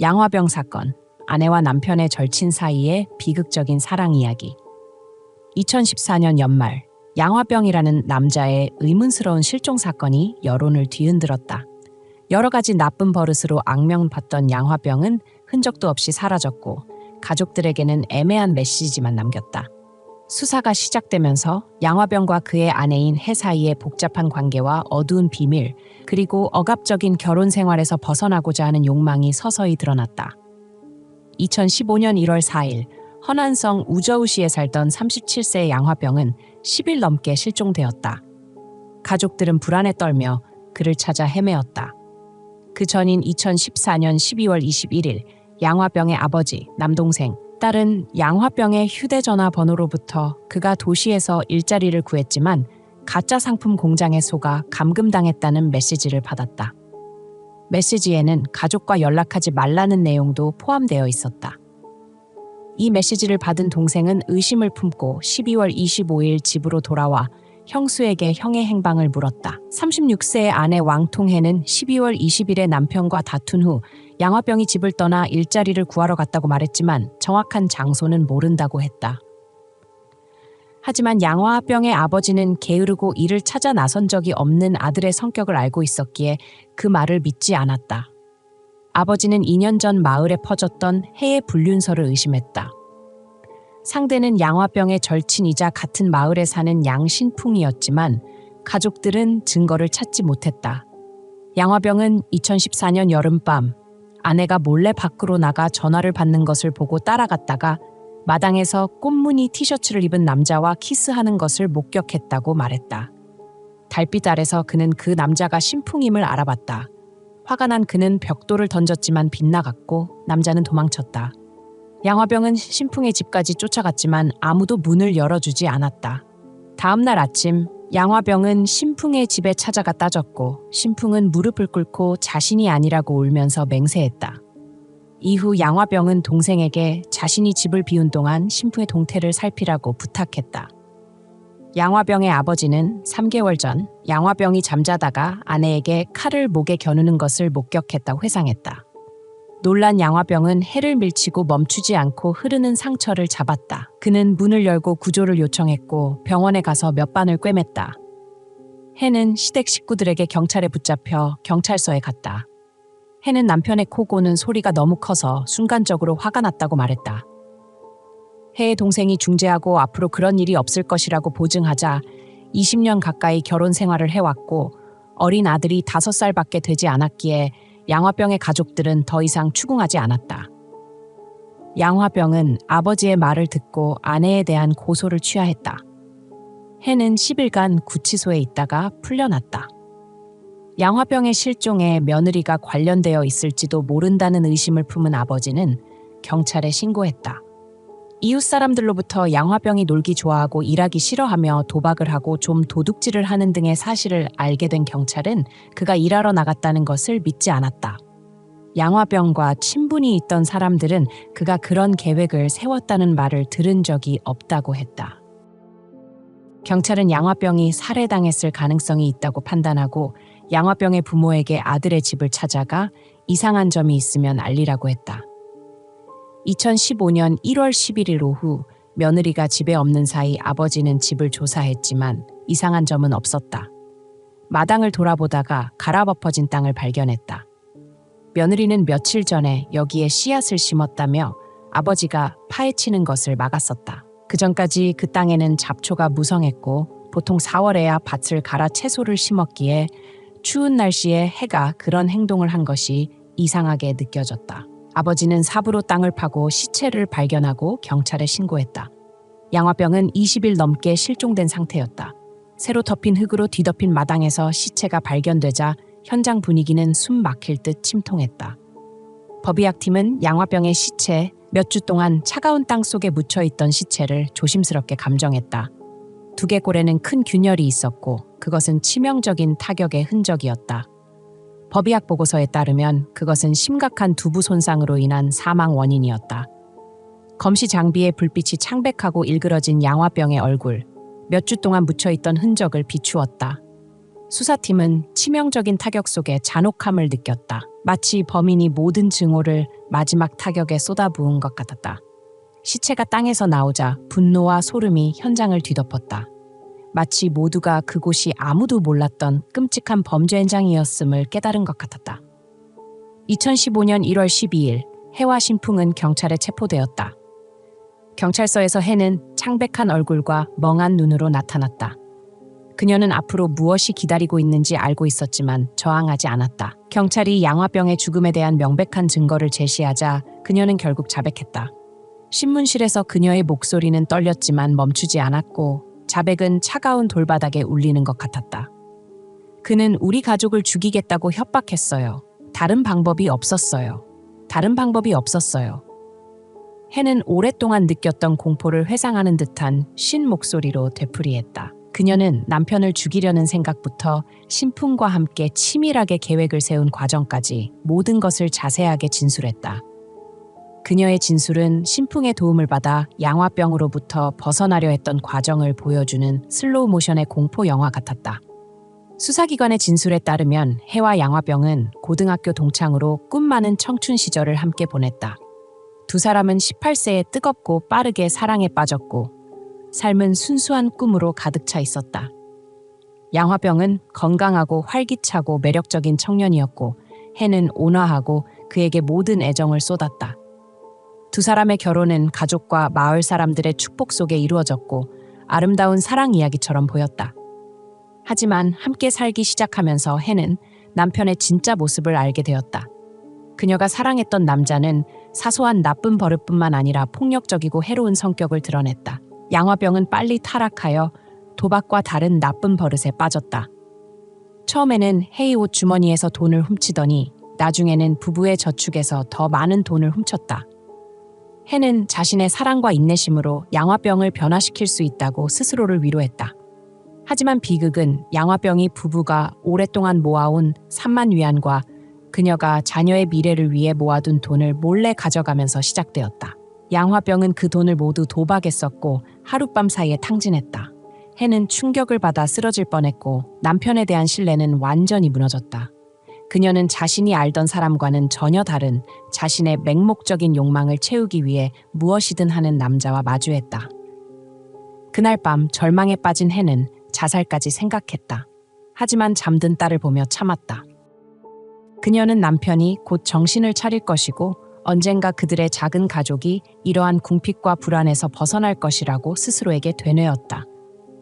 양화병 사건, 아내와 남편의 절친 사이의 비극적인 사랑 이야기. 2014년 연말, 양화병이라는 남자의 의문스러운 실종 사건이 여론을 뒤흔들었다. 여러 가지 나쁜 버릇으로 악명받던 양화병은 흔적도 없이 사라졌고 가족들에게는 애매한 메시지만 남겼다. 수사가 시작되면서 양화병과 그의 아내인 해 사이의 복잡한 관계와 어두운 비밀, 그리고 억압적인 결혼 생활에서 벗어나고자 하는 욕망이 서서히 드러났다. 2015년 1월 4일, 허난성 우저우시에 살던 37세의 양화병은 10일 넘게 실종되었다. 가족들은 불안에 떨며 그를 찾아 헤매었다. 그 전인 2014년 12월 21일, 양화병의 아버지, 남동생, 딸은 양화병의 휴대전화 번호로부터 그가 도시에서 일자리를 구했지만 가짜 상품 공장에 속아 감금당했다는 메시지를 받았다. 메시지에는 가족과 연락하지 말라는 내용도 포함되어 있었다. 이 메시지를 받은 동생은 의심을 품고 12월 25일 집으로 돌아와 형수에게 형의 행방을 물었다. 36세의 아내 왕통혜는 12월 20일에 남편과 다툰 후 양화병이 집을 떠나 일자리를 구하러 갔다고 말했지만 정확한 장소는 모른다고 했다. 하지만 양화병의 아버지는 게으르고 이를 찾아 나선 적이 없는 아들의 성격을 알고 있었기에 그 말을 믿지 않았다. 아버지는 2년 전 마을에 퍼졌던 해의 불륜설을 의심했다. 상대는 양화병의 절친이자 같은 마을에 사는 양신풍이었지만 가족들은 증거를 찾지 못했다. 양화병은 2014년 여름밤 아내가 몰래 밖으로 나가 전화를 받는 것을 보고 따라갔다가 마당에서 꽃무늬 티셔츠를 입은 남자와 키스하는 것을 목격했다고 말했다. 달빛 아래서 그는 그 남자가 신풍임을 알아봤다. 화가 난 그는 벽돌을 던졌지만 빗나갔고 남자는 도망쳤다. 양화병은 신풍의 집까지 쫓아갔지만 아무도 문을 열어주지 않았다. 다음 날 아침, 양화병은 신풍의 집에 찾아가 따졌고 신풍은 무릎을 꿇고 자신이 아니라고 울면서 맹세했다. 이후 양화병은 동생에게 자신이 집을 비운 동안 신풍의 동태를 살피라고 부탁했다. 양화병의 아버지는 3개월 전 양화병이 잠자다가 아내에게 칼을 목에 겨누는 것을 목격했다고 회상했다. 놀란 양화병은 해를 밀치고 멈추지 않고 흐르는 상처를 잡았다. 그는 문을 열고 구조를 요청했고 병원에 가서 몇 반을 꿰맸다. 해는 시댁 식구들에게 경찰에 붙잡혀 경찰서에 갔다. 해는 남편의 코 고는 소리가 너무 커서 순간적으로 화가 났다고 말했다. 해의 동생이 중재하고 앞으로 그런 일이 없을 것이라고 보증하자 20년 가까이 결혼 생활을 해왔고 어린 아들이 5살밖에 되지 않았기에 양화병의 가족들은 더 이상 추궁하지 않았다. 양화병은 아버지의 말을 듣고 아내에 대한 고소를 취하했다. 해는 10일간 구치소에 있다가 풀려났다. 양화병의 실종에 며느리가 관련되어 있을지도 모른다는 의심을 품은 아버지는 경찰에 신고했다. 이웃 사람들로부터 양화병이 놀기 좋아하고 일하기 싫어하며 도박을 하고 좀 도둑질을 하는 등의 사실을 알게 된 경찰은 그가 일하러 나갔다는 것을 믿지 않았다. 양화병과 친분이 있던 사람들은 그가 그런 계획을 세웠다는 말을 들은 적이 없다고 했다. 경찰은 양화병이 살해당했을 가능성이 있다고 판단하고 양화병의 부모에게 아들의 집을 찾아가 이상한 점이 있으면 알리라고 했다. 2015년 1월 11일 오후 며느리가 집에 없는 사이 아버지는 집을 조사했지만 이상한 점은 없었다. 마당을 돌아보다가 갈아엎어진 땅을 발견했다. 며느리는 며칠 전에 여기에 씨앗을 심었다며 아버지가 파헤치는 것을 막았었다. 그 전까지 그 땅에는 잡초가 무성했고 보통 4월에야 밭을 갈아 채소를 심었기에 추운 날씨에 해가 그런 행동을 한 것이 이상하게 느껴졌다. 아버지는 삽으로 땅을 파고 시체를 발견하고 경찰에 신고했다. 양화병은 20일 넘게 실종된 상태였다. 새로 덮인 흙으로 뒤덮인 마당에서 시체가 발견되자 현장 분위기는 숨 막힐 듯 침통했다. 법의학팀은 양화병의 시체, 몇 주 동안 차가운 땅 속에 묻혀있던 시체를 조심스럽게 감정했다. 두개골에는 큰 균열이 있었고 그것은 치명적인 타격의 흔적이었다. 법의학 보고서에 따르면 그것은 심각한 두부 손상으로 인한 사망 원인이었다. 검시 장비에 불빛이 창백하고 일그러진 양화병의 얼굴, 몇 주 동안 묻혀있던 흔적을 비추었다. 수사팀은 치명적인 타격 속에 잔혹함을 느꼈다. 마치 범인이 모든 증오를 마지막 타격에 쏟아부은 것 같았다. 시체가 땅에서 나오자 분노와 소름이 현장을 뒤덮었다. 마치 모두가 그곳이 아무도 몰랐던 끔찍한 범죄 현장이었음을 깨달은 것 같았다. 2015년 1월 12일 해와 신풍은 경찰에 체포되었다. 경찰서에서 해는 창백한 얼굴과 멍한 눈으로 나타났다. 그녀는 앞으로 무엇이 기다리고 있는지 알고 있었지만 저항하지 않았다. 경찰이 양화병의 죽음에 대한 명백한 증거를 제시하자 그녀는 결국 자백했다. 신문실에서 그녀의 목소리는 떨렸지만 멈추지 않았고 자백은 차가운 돌바닥에 울리는 것 같았다. 그는 우리 가족을 죽이겠다고 협박했어요. 다른 방법이 없었어요. 다른 방법이 없었어요. 해는 오랫동안 느꼈던 공포를 회상하는 듯한 쉰 목소리로 되풀이했다. 그녀는 남편을 죽이려는 생각부터 신풍과 함께 치밀하게 계획을 세운 과정까지 모든 것을 자세하게 진술했다. 그녀의 진술은 신풍의 도움을 받아 양화병으로부터 벗어나려 했던 과정을 보여주는 슬로우 모션의 공포 영화 같았다. 수사기관의 진술에 따르면 해와 양화병은 고등학교 동창으로 꿈 많은 청춘 시절을 함께 보냈다. 두 사람은 18세에 뜨겁고 빠르게 사랑에 빠졌고 삶은 순수한 꿈으로 가득 차 있었다. 양화병은 건강하고 활기차고 매력적인 청년이었고 해는 온화하고 그에게 모든 애정을 쏟았다. 두 사람의 결혼은 가족과 마을 사람들의 축복 속에 이루어졌고 아름다운 사랑 이야기처럼 보였다. 하지만 함께 살기 시작하면서 해는 남편의 진짜 모습을 알게 되었다. 그녀가 사랑했던 남자는 사소한 나쁜 버릇뿐만 아니라 폭력적이고 해로운 성격을 드러냈다. 양화병은 빨리 타락하여 도박과 다른 나쁜 버릇에 빠졌다. 처음에는 해의 옷 주머니에서 돈을 훔치더니 나중에는 부부의 저축에서 더 많은 돈을 훔쳤다. 해는 자신의 사랑과 인내심으로 양화병을 변화시킬 수 있다고 스스로를 위로했다. 하지만 비극은 양화병이 부부가 오랫동안 모아온 3만 위안과 그녀가 자녀의 미래를 위해 모아둔 돈을 몰래 가져가면서 시작되었다. 양화병은 그 돈을 모두 도박에 썼고 하룻밤 사이에 탕진했다. 해는 충격을 받아 쓰러질 뻔했고 남편에 대한 신뢰는 완전히 무너졌다. 그녀는 자신이 알던 사람과는 전혀 다른 자신의 맹목적인 욕망을 채우기 위해 무엇이든 하는 남자와 마주했다. 그날 밤 절망에 빠진 해는 자살까지 생각했다. 하지만 잠든 딸을 보며 참았다. 그녀는 남편이 곧 정신을 차릴 것이고 언젠가 그들의 작은 가족이 이러한 궁핍과 불안에서 벗어날 것이라고 스스로에게 되뇌었다.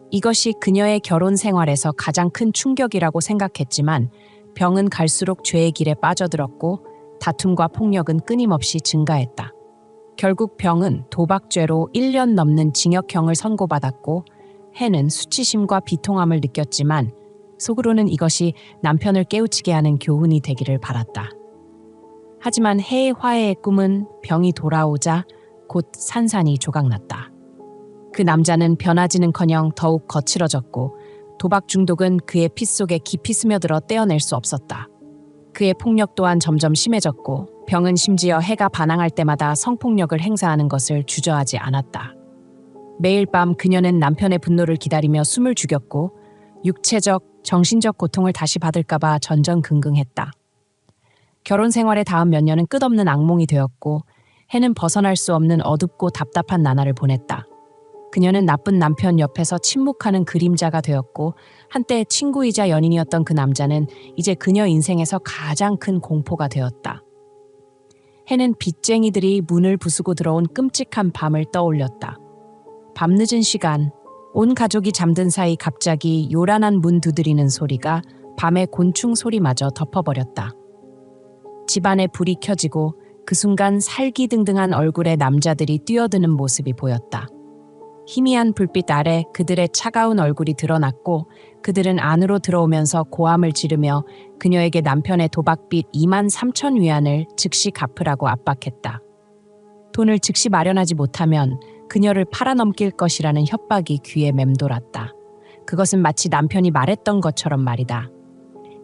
이것이 그녀의 결혼 생활에서 가장 큰 충격이라고 생각했지만 병은 갈수록 죄의 길에 빠져들었고 다툼과 폭력은 끊임없이 증가했다. 결국 병은 도박죄로 1년 넘는 징역형을 선고받았고 해는 수치심과 비통함을 느꼈지만 속으로는 이것이 남편을 깨우치게 하는 교훈이 되기를 바랐다. 하지만 해의 화해의 꿈은 병이 돌아오자 곧 산산이 조각났다. 그 남자는 변하지는커녕 더욱 거칠어졌고 도박 중독은 그의 피 속에 깊이 스며들어 떼어낼 수 없었다. 그의 폭력 또한 점점 심해졌고 병은 심지어 해가 반항할 때마다 성폭력을 행사하는 것을 주저하지 않았다. 매일 밤 그녀는 남편의 분노를 기다리며 숨을 죽였고 육체적, 정신적 고통을 다시 받을까봐 전전긍긍했다. 결혼 생활의 다음 몇 년은 끝없는 악몽이 되었고 해는 벗어날 수 없는 어둡고 답답한 나날을 보냈다. 그녀는 나쁜 남편 옆에서 침묵하는 그림자가 되었고 한때 친구이자 연인이었던 그 남자는 이제 그녀 인생에서 가장 큰 공포가 되었다. 해는 빚쟁이들이 문을 부수고 들어온 끔찍한 밤을 떠올렸다. 밤늦은 시간, 온 가족이 잠든 사이 갑자기 요란한 문 두드리는 소리가 밤의 곤충 소리마저 덮어버렸다. 집안에 불이 켜지고 그 순간 살기등등한 얼굴의 남자들이 뛰어드는 모습이 보였다. 희미한 불빛 아래 그들의 차가운 얼굴이 드러났고 그들은 안으로 들어오면서 고함을 지르며 그녀에게 남편의 도박빚 2만 3천 위안을 즉시 갚으라고 압박했다. 돈을 즉시 마련하지 못하면 그녀를 팔아넘길 것이라는 협박이 귀에 맴돌았다. 그것은 마치 남편이 말했던 것처럼 말이다.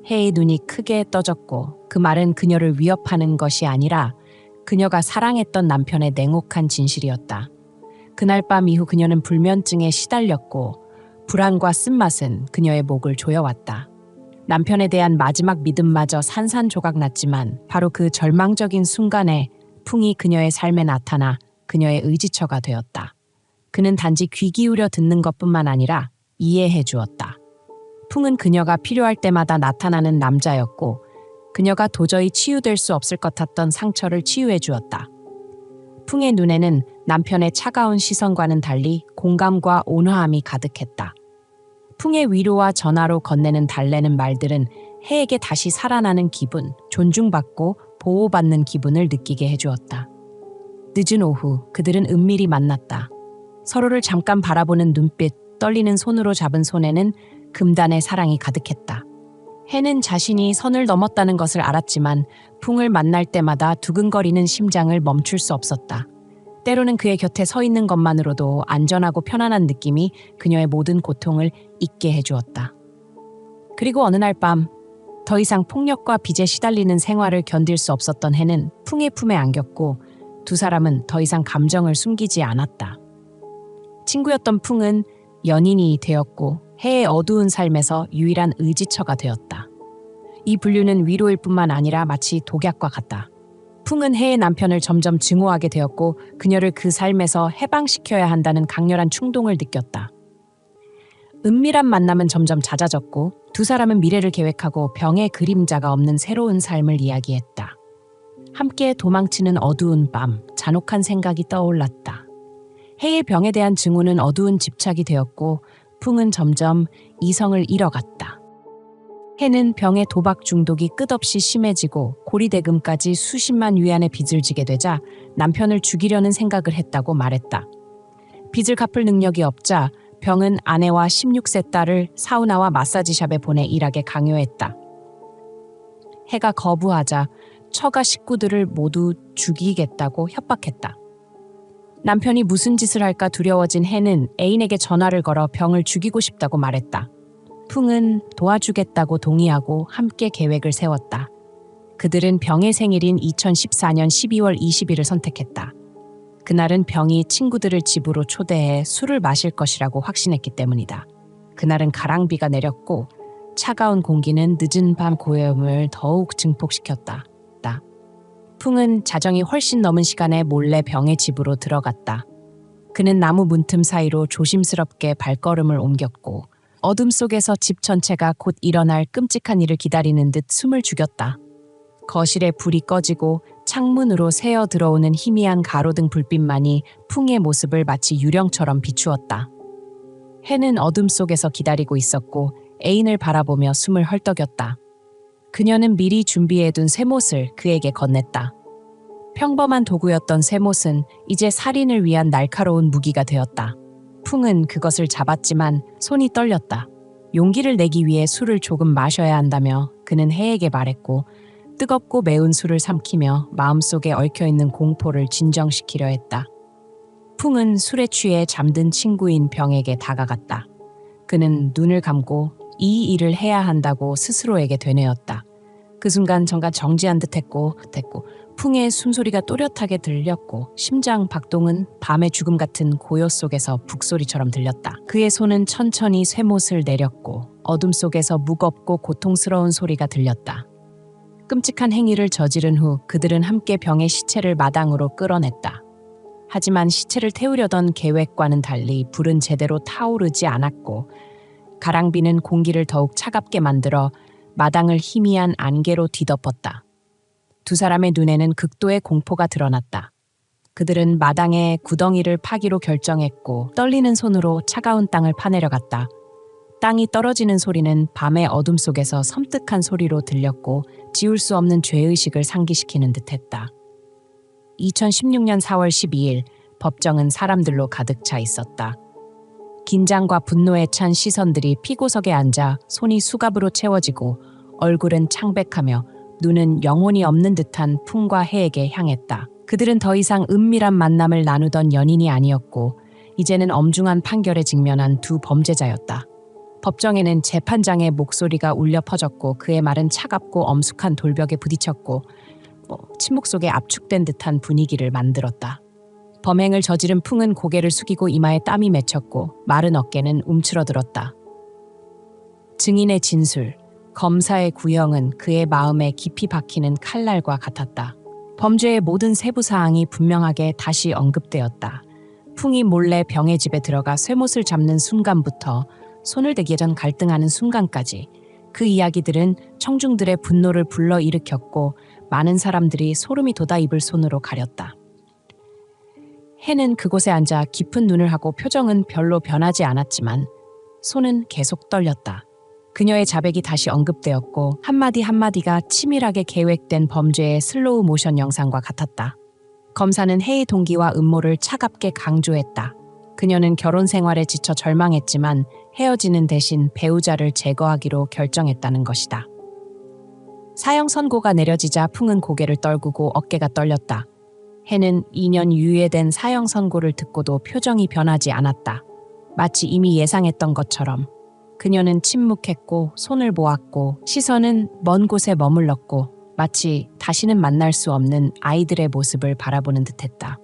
해의 눈이 크게 떠졌고 그 말은 그녀를 위협하는 것이 아니라 그녀가 사랑했던 남편의 냉혹한 진실이었다. 그날 밤 이후 그녀는 불면증에 시달렸고 불안과 쓴맛은 그녀의 목을 조여왔다. 남편에 대한 마지막 믿음마저 산산조각 났지만 바로 그 절망적인 순간에 풍이 그녀의 삶에 나타나 그녀의 의지처가 되었다. 그는 단지 귀 기울여 듣는 것뿐만 아니라 이해해 주었다. 풍은 그녀가 필요할 때마다 나타나는 남자였고 그녀가 도저히 치유될 수 없을 것 같던 상처를 치유해 주었다. 풍의 눈에는 남편의 차가운 시선과는 달리 공감과 온화함이 가득했다. 풍의 위로와 전화로 건네는 달래는 말들은 해에게 다시 살아나는 기분, 존중받고 보호받는 기분을 느끼게 해주었다. 늦은 오후 그들은 은밀히 만났다. 서로를 잠깐 바라보는 눈빛, 떨리는 손으로 잡은 손에는 금단의 사랑이 가득했다. 해는 자신이 선을 넘었다는 것을 알았지만 풍을 만날 때마다 두근거리는 심장을 멈출 수 없었다. 때로는 그의 곁에 서 있는 것만으로도 안전하고 편안한 느낌이 그녀의 모든 고통을 잊게 해주었다. 그리고 어느 날 밤, 더 이상 폭력과 빚에 시달리는 생활을 견딜 수 없었던 해는 풍의 품에 안겼고 두 사람은 더 이상 감정을 숨기지 않았다. 친구였던 풍은 연인이 되었고 해의 어두운 삶에서 유일한 의지처가 되었다. 이 분류는 위로일 뿐만 아니라 마치 독약과 같다. 풍은 해의 남편을 점점 증오하게 되었고 그녀를 그 삶에서 해방시켜야 한다는 강렬한 충동을 느꼈다. 은밀한 만남은 점점 잦아졌고 두 사람은 미래를 계획하고 병의 그림자가 없는 새로운 삶을 이야기했다. 함께 도망치는 어두운 밤, 잔혹한 생각이 떠올랐다. 해의 병에 대한 증오는 어두운 집착이 되었고 풍은 점점 이성을 잃어갔다. 해는 병의 도박 중독이 끝없이 심해지고 고리대금까지 수십만 위안의 빚을 지게 되자 남편을 죽이려는 생각을 했다고 말했다. 빚을 갚을 능력이 없자 병은 아내와 16세 딸을 사우나와 마사지샵에 보내 일하게 강요했다. 해가 거부하자 처가 식구들을 모두 죽이겠다고 협박했다. 남편이 무슨 짓을 할까 두려워진 해는 애인에게 전화를 걸어 병을 죽이고 싶다고 말했다. 풍은 도와주겠다고 동의하고 함께 계획을 세웠다. 그들은 병의 생일인 2014년 12월 20일을 선택했다. 그날은 병이 친구들을 집으로 초대해 술을 마실 것이라고 확신했기 때문이다. 그날은 가랑비가 내렸고 차가운 공기는 늦은 밤 고요함을 더욱 증폭시켰다. 풍은 자정이 훨씬 넘은 시간에 몰래 병의 집으로 들어갔다. 그는 나무 문틈 사이로 조심스럽게 발걸음을 옮겼고 어둠 속에서 집 전체가 곧 일어날 끔찍한 일을 기다리는 듯 숨을 죽였다. 거실에 불이 꺼지고 창문으로 새어 들어오는 희미한 가로등 불빛만이 풍의 모습을 마치 유령처럼 비추었다. 해는 어둠 속에서 기다리고 있었고 애인을 바라보며 숨을 헐떡였다. 그녀는 미리 준비해둔 쇠못을 그에게 건넸다. 평범한 도구였던 쇠못은 이제 살인을 위한 날카로운 무기가 되었다. 풍은 그것을 잡았지만 손이 떨렸다. 용기를 내기 위해 술을 조금 마셔야 한다며 그는 해에게 말했고 뜨겁고 매운 술을 삼키며 마음속에 얽혀있는 공포를 진정시키려 했다. 풍은 술에 취해 잠든 친구인 병에게 다가갔다. 그는 눈을 감고 이 일을 해야 한다고 스스로에게 되뇌었다. 그 순간 정가 정지한 듯했고 풍의 숨소리가 또렷하게 들렸고 심장 박동은 밤의 죽음 같은 고요 속에서 북소리처럼 들렸다. 그의 손은 천천히 쇠못을 내렸고 어둠 속에서 무겁고 고통스러운 소리가 들렸다. 끔찍한 행위를 저지른 후 그들은 함께 병의 시체를 마당으로 끌어냈다. 하지만 시체를 태우려던 계획과는 달리 불은 제대로 타오르지 않았고 가랑비는 공기를 더욱 차갑게 만들어 마당을 희미한 안개로 뒤덮었다. 두 사람의 눈에는 극도의 공포가 드러났다. 그들은 마당에 구덩이를 파기로 결정했고 떨리는 손으로 차가운 땅을 파내려갔다. 땅이 떨어지는 소리는 밤의 어둠 속에서 섬뜩한 소리로 들렸고 지울 수 없는 죄의식을 상기시키는 듯했다. 2016년 4월 12일 법정은 사람들로 가득 차 있었다. 긴장과 분노에 찬 시선들이 피고석에 앉아 손이 수갑으로 채워지고 얼굴은 창백하며 눈은 영혼이 없는 듯한 풍과 해에게 향했다. 그들은 더 이상 은밀한 만남을 나누던 연인이 아니었고 이제는 엄중한 판결에 직면한 두 범죄자였다. 법정에는 재판장의 목소리가 울려 퍼졌고 그의 말은 차갑고 엄숙한 돌벽에 부딪혔고 침묵 속에 압축된 듯한 분위기를 만들었다. 범행을 저지른 풍은 고개를 숙이고 이마에 땀이 맺혔고 마른 어깨는 움츠러들었다. 증인의 진술, 검사의 구형은 그의 마음에 깊이 박히는 칼날과 같았다. 범죄의 모든 세부 사항이 분명하게 다시 언급되었다. 풍이 몰래 병의 집에 들어가 쇠못을 잡는 순간부터 손을 대기 전 갈등하는 순간까지 그 이야기들은 청중들의 분노를 불러일으켰고 많은 사람들이 소름이 돋아 입을 손으로 가렸다. 해는 그곳에 앉아 깊은 눈을 하고 표정은 별로 변하지 않았지만 손은 계속 떨렸다. 그녀의 자백이 다시 언급되었고 한마디 한마디가 치밀하게 계획된 범죄의 슬로우 모션 영상과 같았다. 검사는 해의 동기와 음모를 차갑게 강조했다. 그녀는 결혼 생활에 지쳐 절망했지만 헤어지는 대신 배우자를 제거하기로 결정했다는 것이다. 사형 선고가 내려지자 풍은 고개를 떨구고 어깨가 떨렸다. 해는 2년 유예된 사형 선고를 듣고도 표정이 변하지 않았다. 마치 이미 예상했던 것처럼. 그녀는 침묵했고 손을 모았고 시선은 먼 곳에 머물렀고 마치 다시는 만날 수 없는 아이들의 모습을 바라보는 듯했다.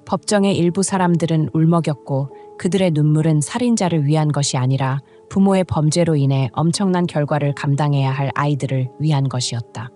법정의 일부 사람들은 울먹였고 그들의 눈물은 살인자를 위한 것이 아니라 부모의 범죄로 인해 엄청난 결과를 감당해야 할 아이들을 위한 것이었다.